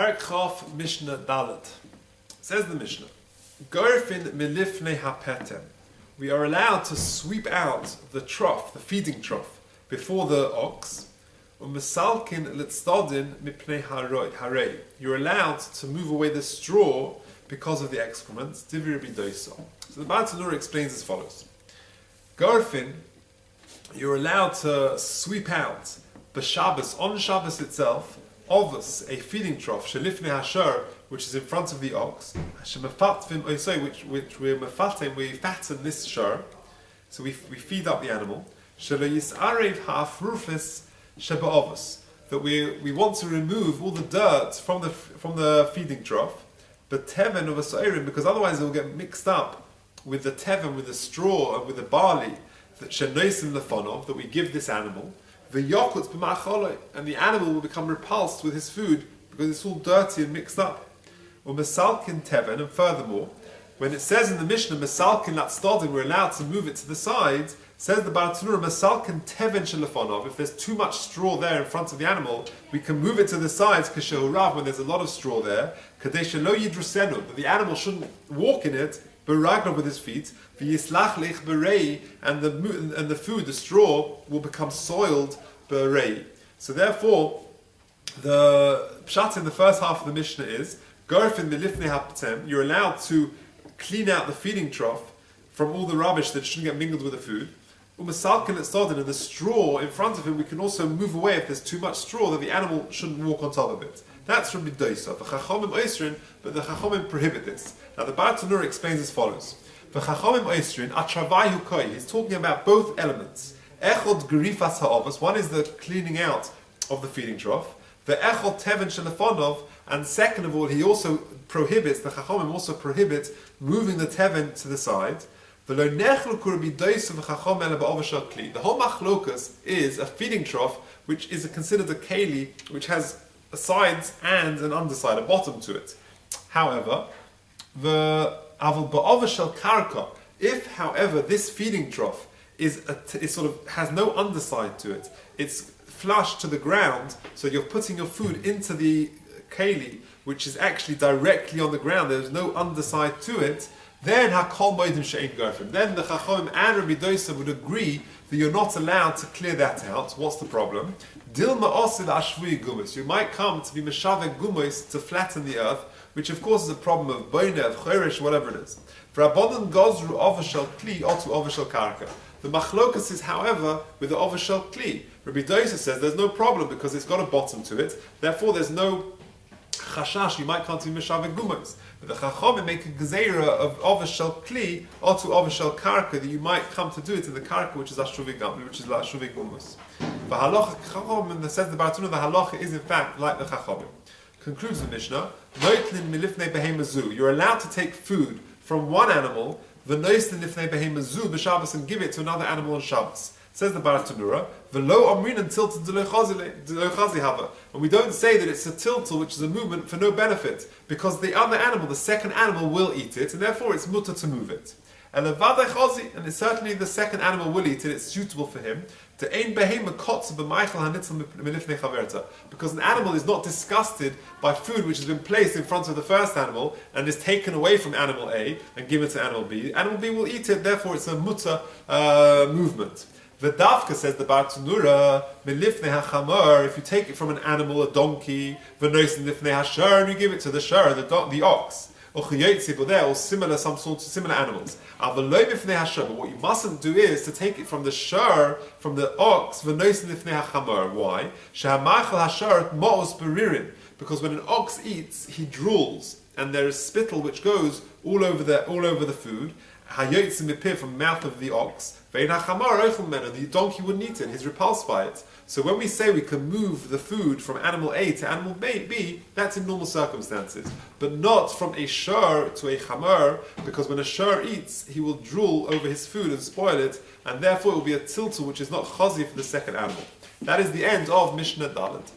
Perek Chof Mishnah Dalet. Says the Mishnah, Gorfin milifnei hapetem. We are allowed to sweep out the trough, the feeding trough, before the ox. U'mesalkin litzdodin mipnei harei. You're allowed to move away the straw because of the excrement. Divir bidoso. So the Baal Tanura explains as follows: Gorfin, you're allowed to sweep out b'Shabbos, on Shabbos itself, ovus, a feeding trough, shelifnei hashar, which is in front of the ox, which we fatten this shar, so we feed up the animal, that we want to remove all the dirt from the feeding trough, but teven of a soirim, because otherwise it will get mixed up with the teven, with the straw, and with the barley that shenoisim lefonov, that we give this animal, and the animal will become repulsed with his food because it's all dirty and mixed up. Mesalkin teven, and furthermore, when it says in the Mishnah mesalkin latzdodin, we're allowed to move it to the sides, says the Baal Tanura mesalkin teven shelefonov. If there's too much straw there in front of the animal, we can move it to the sides k'shehurav, when there's a lot of straw there, kadei shelo yidrusenu, that the animal shouldn't walk in it, beraglav, with his feet, v'yislach leich berei, and the food, the straw, will become soiled berei. So therefore, the pshat in the first half of the Mishnah is Gorfin milifnei hapetem, you're allowed to clean out the feeding trough from all the rubbish that shouldn't get mingled with the food. U'mesalkin litzdodin, and the straw in front of him, we can also move away if there's too much straw that the animal shouldn't walk on top of it. That's from Midoisa. The Chachomim oisrin, but the Chachomim prohibit this. Now the Baal Tanura explains as follows: the Chachomim oisrin atravai hukoi. He's talking about both elements. Echod gerifas ha'ovos. One is the cleaning out of the feeding trough. The echod teven shelefonov. And second of all, he also prohibits, the Chachomim also prohibit moving the teven to the side. The whole machlokas is a feeding trough, which is considered a keli, which has sides and an underside, a bottom to it. However, if, however, this feeding trough is has no underside to it, it's flush to the ground, so you're putting your food into the keli, which is actually directly on the ground, there's no underside to it, then hakol moedim she'ein gorfin. Then the Chachom and Rabbi Dosa would agree that you're not allowed to clear that out. What's the problem? Dilma osil ashvui gumus. You might come to be meshavek gumus, to flatten the earth, which of course is a problem of boina, of chorish, whatever it is. For abondant gozru ovashel kli otu ovashel karka. The machlokas is, however, with the ovashel kli. Rabbi Dosa says there's no problem because it's got a bottom to it, therefore there's no chashash, you might come to Mishavek Gumos. But the Chachomim make a gezeira of Ovashel Kli or to Ovashel Karka, that you might come to do it in the Karka, which is Ashuvik Gumos. The halacha Chachomim, that says the Baal Tanura, the halacha is in fact like the Chachomim. Concludes the Mishnah, Noitlin milifnei behemazu. You're allowed to take food from one animal, v'noislin lifnei behemazu b'Shabbos, and give it to another animal on Shabbos. Says the Baal Tanura, v'lo amrin until to delochazi hava, and we don't say that it's a tiltal, which is a movement for no benefit, because the other animal, the second animal, will eat it, and therefore it's mutter to move it. And it's certainly the second animal will eat it; it's suitable for him. Because an animal is not disgusted by food which has been placed in front of the first animal and is taken away from animal A and given to animal B. Animal B will eat it; therefore it's a mutter movement. The Dafka, says the Baal Tanura, milifnei hachamor, if you take it from an animal, a donkey, v'noisin lifnei hashar, and you give it to the shar, the ox, or similar animals. But what you mustn't do is to take it from the shar, from the ox, v'noisin lifnei hachamor. Why? Shehamachal hashar mo'os beririn, because when an ox eats, he drools, and there is spittle which goes all over the food. Hayotzim mipir, from the mouth of the ox. And the donkey wouldn't eat it, he's repulsed by it. So when we say we can move the food from animal A to animal B, that's in normal circumstances. But not from a shur to a chamar, because when a shur eats, he will drool over his food and spoil it, and therefore it will be a tiltal which is not chazi for the second animal. That is the end of Mishnah Dalet.